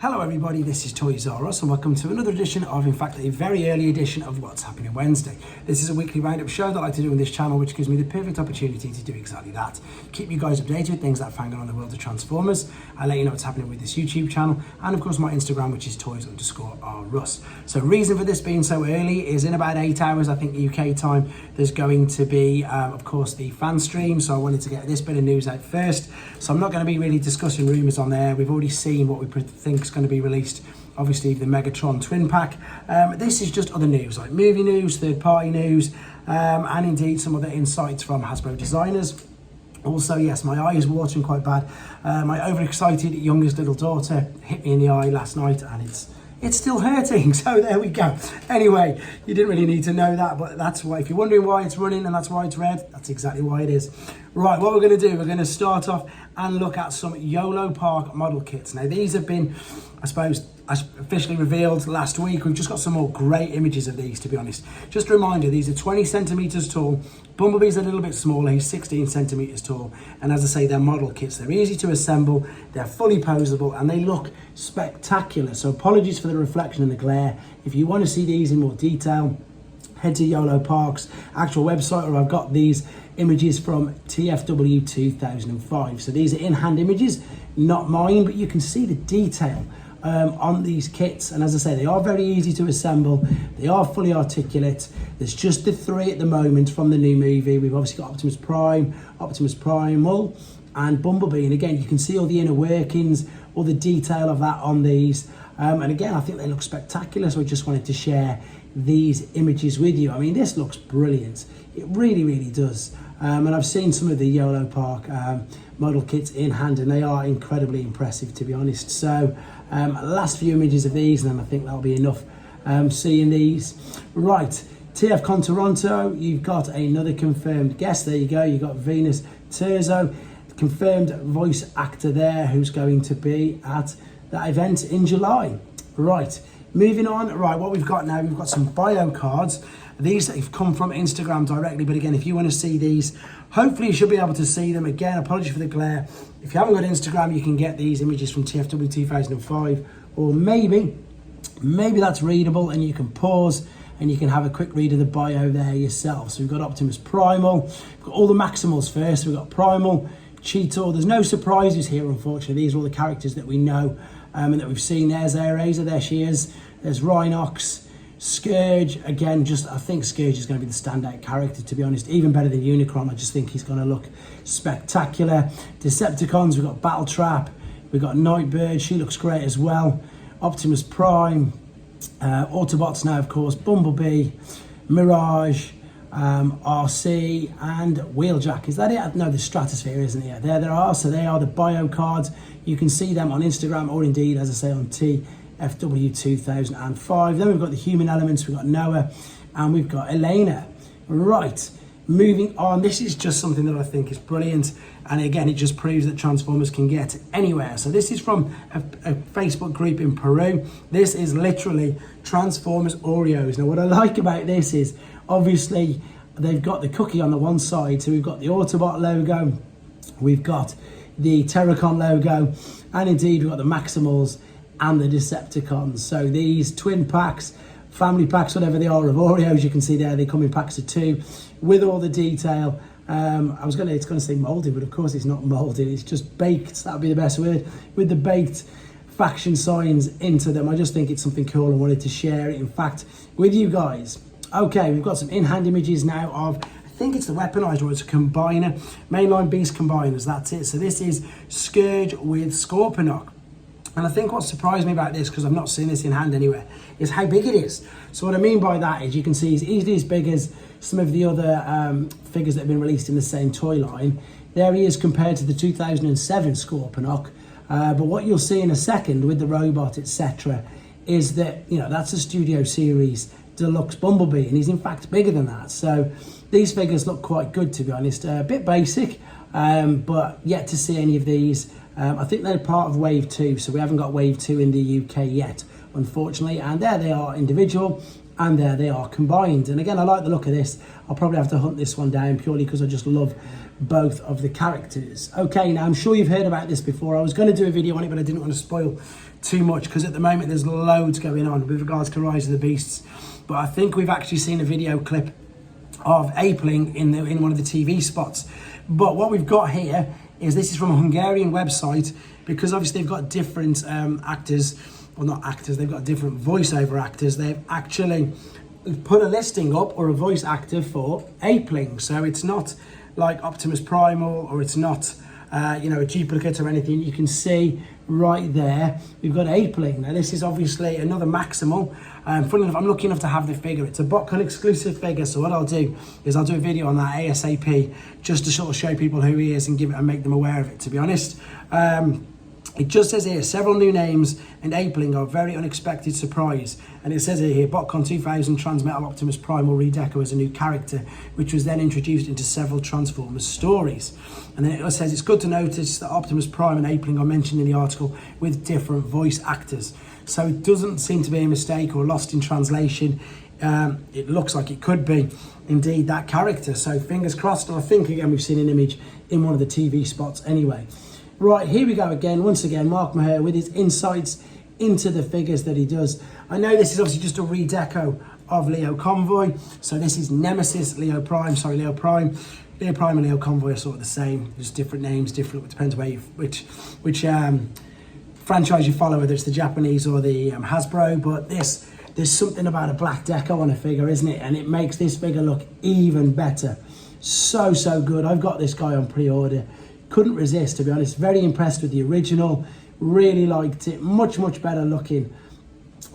Hello everybody, this is Toys R Us and welcome to another edition of, in fact, a very early edition of What's Happening Wednesday. This is a weekly roundup show that I like to do on this channel, which gives me the perfect opportunity to do exactly that. Keep you guys updated with things that are going on in the world of Transformers. I let you know what's happening with this YouTube channel and of course my Instagram, which is Toys_R_Us. So reason for this being so early is in about 8 hours, I think UK time, there's going to be, of course, the fan stream. So I wanted to get this bit of news out first. So I'm not going to be really discussing rumours on there. We've already seen what we think is going to be released, obviously the Megatron twin pack. This is just other news like movie news, third-party news, and indeed some other insights from Hasbro designers. Also, yes, my eye is watering quite bad. My overexcited youngest little daughter hit me in the eye last night and it's still hurting, so there we go. Anyway, you didn't really need to know that, but that's why, if you're wondering why it's running and that's why it's red, that's exactly why it is. Right, what we're going to do, we're going to start off and look at some YOLO Park model kits. Now, these have been, I suppose, officially revealed last week. We've just got some more great images of these, to be honest. Just a reminder, these are 20 centimeters tall. Bumblebee's a little bit smaller, he's 16 centimeters tall. And as I say, they're model kits. They're easy to assemble, they're fully posable, and they look spectacular. So apologies for the reflection and the glare. If you want to see these in more detail, head to YOLO Park's actual website, or I've got these images from TFW 2005. So these are in-hand images, not mine, but you can see the detail on these kits, and as I say, they are very easy to assemble, they are fully articulate. There's just the three at the moment from the new movie. We've obviously got Optimus Prime, Optimus Primal, and Bumblebee, and again you can see all the inner workings, all the detail of that on these, and again I think they look spectacular, so I just wanted to share these images with you. I mean, this looks brilliant, it really does. And I've seen some of the YOLO Park model kits in hand and they are incredibly impressive, to be honest. So last few images of these and then I think that'll be enough seeing these. Right, TFCon Toronto, you've got another confirmed guest. There you go, you've got Venus Terzo, confirmed voice actor there, who's going to be at that event in July. Right, moving on. Right, what we've got now, we've got some bio cards. These that have come from Instagram directly, but again, if you want to see these, hopefully you should be able to see them. Again, apologies for the glare. If you haven't got Instagram, you can get these images from TFW 2005, or maybe that's readable and you can pause and you can have a quick read of the bio there yourself. So we've got Optimus Primal, we've got all the Maximals first. We've got Primal, Cheetor. There's no surprises here, unfortunately. These are all the characters that we know and that we've seen. There's Ares, there she is. There's Rhinox, Scourge. Again, I think Scourge is going to be the standout character, to be honest, even better than Unicron. I just think he's going to look spectacular. Decepticons, we've got Battletrap, we've got Nightbird, she looks great as well. Optimus Prime, Autobots now, of course, Bumblebee, Mirage, RC, and Wheeljack. Is that it? No, the Stratosphere, isn't it? Yeah, there they are. So they are the bio cards. You can see them on Instagram, or indeed, as I say, on FW 2005. Then we've got the human elements, we've got Noah, and we've got Elena. Right, moving on. This is just something that I think is brilliant, and again, it just proves that Transformers can get anywhere. So this is from a Facebook group in Peru. This is literally Transformers Oreos. Now, what I like about this is, obviously, they've got the cookie on the one side, so we've got the Autobot logo, we've got the Terracon logo, and indeed, we've got the Maximals and the Decepticons. So these twin packs, family packs, whatever they are, of Oreos, you can see there, they come in packs of 2 with all the detail. It's going to say molded, but of course it's not molded, it's just baked. That would be the best word, with the baked faction signs into them. I just think it's something cool and wanted to share it, in fact, with you guys. Okay, we've got some in-hand images now of, I think it's the weaponized, or it's a combiner, mainline beast combiners, that's it. So this is Scourge with Scorponok. And I think what surprised me about this, because I've not seen this in hand anywhere, is how big it is. So what I mean by that is you can see it's easily as big as some of the other figures that have been released in the same toy line. There he is compared to the 2007 Scorponok. But what you'll see in a second with the robot, etc., is that, you know, that's a Studio Series Deluxe Bumblebee, and he's in fact bigger than that. So these figures look quite good, to be honest. A bit basic, but yet to see any of these. I think they're part of Wave 2, so we haven't got Wave 2 in the UK yet, unfortunately. And there they are, individual, and there they are combined. And again, I like the look of this. I'll probably have to hunt this one down purely because I just love both of the characters. Okay, now I'm sure you've heard about this before. I was going to do a video on it, but I didn't want to spoil too much because at the moment there's loads going on with regards to Rise of the Beasts. But I think we've actually seen a video clip of Apeling in one of the TV spots. But what we've got here is, this is from a Hungarian website, because obviously they've got different actors, well, not actors, they've got different voiceover actors. They've actually put a listing up, or a voice actor for Apeling. So it's not like Optimus Primal, or it's not you know, a duplicate or anything. You can see right there we've got Apeling. Now this is obviously another Maximal. Funny enough, I'm lucky enough to have the figure. It's a BotCon exclusive figure, so what I'll do is I'll do a video on that ASAP, just to sort of show people who he is and make them aware of it, to be honest. It just says here, several new names and Apeling are a very unexpected surprise. And it says here, BotCon 2000 Transmetal Optimus Prime will redeco as a new character, which was then introduced into several Transformers stories. And then it says, it's good to notice that Optimus Prime and Apeling are mentioned in the article with different voice actors. So it doesn't seem to be a mistake or lost in translation. It looks like it could be indeed that character. So fingers crossed. And I think, again, we've seen an image in one of the TV spots anyway. Right, here we go again. Once again, Mark Maher with his insights into the figures that he does. I know this is obviously just a redeco of Leo Convoy. So this is Nemesis, Leo Prime. Leo Prime and Leo Convoy are sort of the same, just different names, different. It depends where which franchise you follow, whether it's the Japanese or the Hasbro. But there's something about a black deco on a figure, isn't it? And it makes this figure look even better. So good. I've got this guy on pre-order. Couldn't resist, to be honest. Very impressed with the original. Really liked it. Much better looking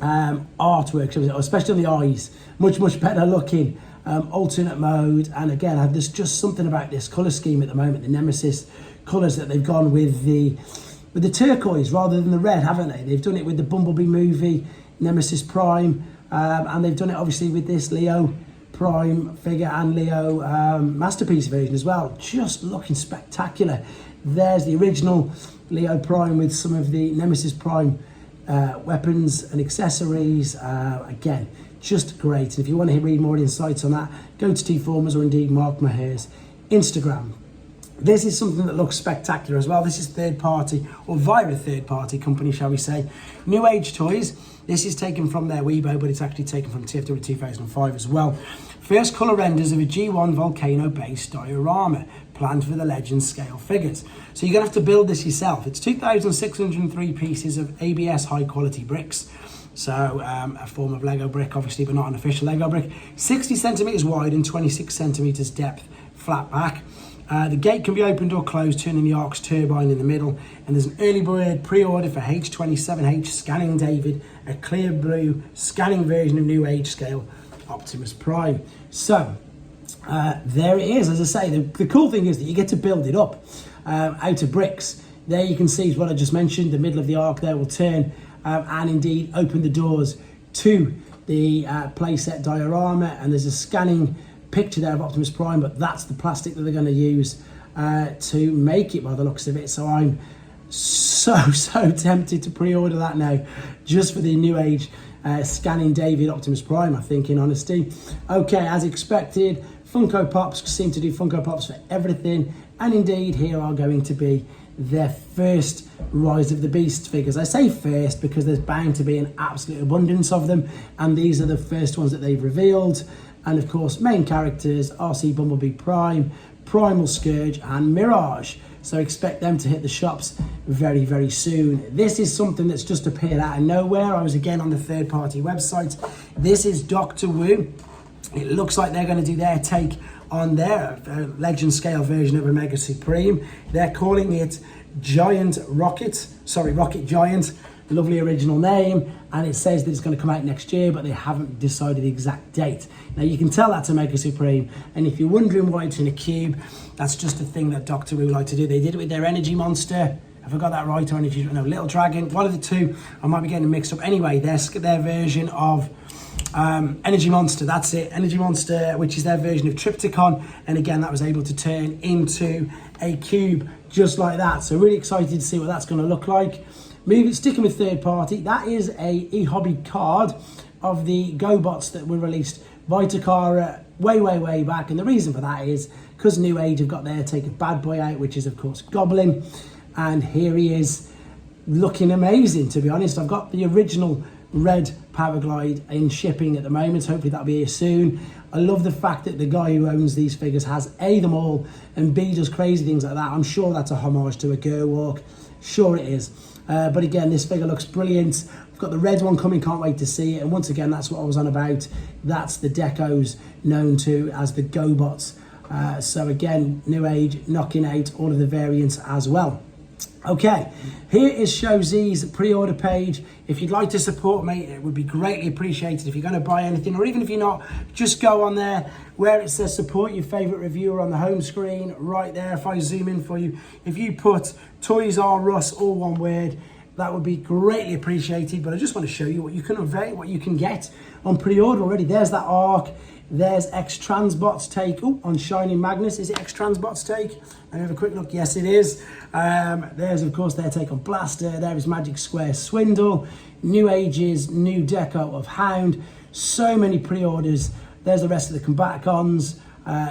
artwork, especially the eyes. Much better looking alternate mode. And again, there's just something about this colour scheme at the moment. The Nemesis colours that they've gone with the turquoise rather than the red, haven't they? They've done it with the Bumblebee movie, Nemesis Prime, and they've done it obviously with this Leo Prime figure and Leo Masterpiece version as well. Just looking spectacular. There's the original Leo Prime with some of the Nemesis Prime weapons and accessories. Again, just great. And if you want to read more insights on that, go to T-Formers or indeed Mark Maher's Instagram. This is something that looks spectacular as well. This is third party, or via a third party company, shall we say. Newage Toys. This is taken from their Weibo, but it's actually taken from TFW 2005 as well. First colour renders of a G1 Volcano based diorama planned for the Legends scale figures. So you're going to have to build this yourself. It's 2,603 pieces of ABS high quality bricks. So a form of Lego brick, obviously, but not an official Lego brick. 60 centimetres wide and 26 centimetres depth, flat back. The gate can be opened or closed, turning the Ark's turbine in the middle. And there's an early bird pre-order for H27H Scanning David, a clear blue scanning version of Newage scale Optimus Prime. So there it is. As I say, the cool thing is that you get to build it up out of bricks. There you can see is what I just mentioned. The middle of the Ark there will turn and indeed open the doors to the playset diorama. And there's a scanning picture there of Optimus Prime, but that's the plastic that they're going to use to make it by the looks of it. So I'm so tempted to pre-order that now, just for the Newage Scanning David Optimus Prime, I think, in honesty. Okay, as expected, Funko Pops seem to do Funko Pops for everything, and indeed here are going to be their first Rise of the Beast figures. I say first because there's bound to be an absolute abundance of them, and these are the first ones that they've revealed. And of course, main characters, RC Bumblebee Prime, Primal Scourge and Mirage. So expect them to hit the shops very soon. This is something that's just appeared out of nowhere. I was again on the third party website. This is Doctor Wu. It looks like they're going to do their take on their Legend scale version of Omega Supreme. They're calling it Rocket Giant. Lovely original name, and it says that it's going to come out next year, but they haven't decided the exact date. Now you can tell that's Omega Supreme, and if you're wondering why it's in a cube, that's just a thing that Doctor Wu like to do. They did it with their Energy Monster. Have I got that right? Or Energy? No, Little Dragon. One of the two. I might be getting mixed up. Anyway, their version of Energy Monster. That's it. Energy Monster, which is their version of Triptychon, and again, that was able to turn into a cube just like that. So really excited to see what that's going to look like. Sticking with third party, that is a eHobby card of the GoBots that were released by Takara way back, and the reason for that is because Newage have got their take of bad boy out, which is of course Goblin, and here he is looking amazing, to be honest. I've got the original red Powerglide in shipping at the moment. Hopefully that'll be here soon. I love the fact that the guy who owns these figures has A, them all, and B, does crazy things like that. I'm sure that's a homage to a Gerwalk. Sure it is. But again, this figure looks brilliant. I've got the red one coming, can't wait to see it. And once again, that's what I was on about. That's the decos known to as the GoBots. So again, Newage knocking out all of the variants as well. Okay, here is Show Z's pre-order page. If you'd like to support me, it would be greatly appreciated. If you're going to buy anything, or even if you're not, just go on there where it says support your favourite reviewer on the home screen, right there. If I zoom in for you, if you put Toys R Us, all one word, that would be greatly appreciated. But I just want to show you what you can avail, what you can get on pre-order already. There's that arc. There's X-Transbot's take on Shining Magnus. Is it X-Transbot's take? Let me have a quick look. Yes, it is. There's, of course, their take on Blaster. There is Magic Square Swindle. Newage's new deco of Hound. So many pre-orders. There's the rest of the Combaticons.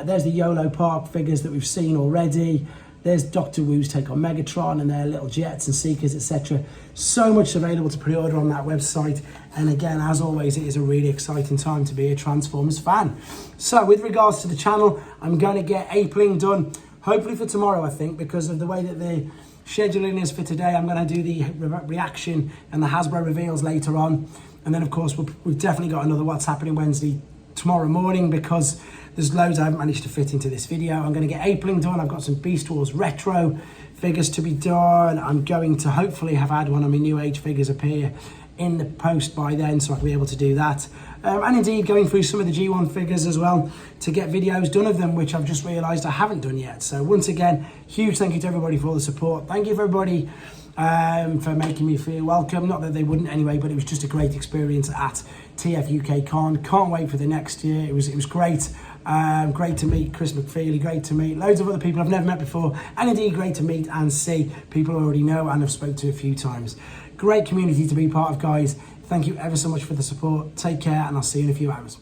There's the YOLO Park figures that we've seen already. There's Doctor Wu's take on Megatron and their little jets and seekers, etc. So much available to pre-order on that website. And again, as always, it is a really exciting time to be a Transformers fan. So with regards to the channel, I'm going to get Apling done, hopefully for tomorrow, I think, because of the way that the scheduling is for today. I'm going to do the reaction and the Hasbro reveals later on. And then, of course, we've definitely got another What's Happening Wednesday tomorrow morning, because there's loads I haven't managed to fit into this video. I'm going to get Apling done. I've got some Beast Wars retro figures to be done. I'm going to hopefully have had one of my Newage figures appear in the post by then, so I can be able to do that. And indeed going through some of the G1 figures as well to get videos done of them, which I've just realised I haven't done yet. So once again, huge thank you to everybody for all the support. Thank you for everybody for making me feel welcome. Not that they wouldn't anyway, but it was just a great experience at TF UK Con. Can't wait for the next year. It was great. Great to meet Chris McFeely, great to meet loads of other people I've never met before, and indeed great to meet and see people I already know and have spoke to a few times. Great community to be part of, guys. Thank you ever so much for the support. Take care, and I'll see you in a few hours.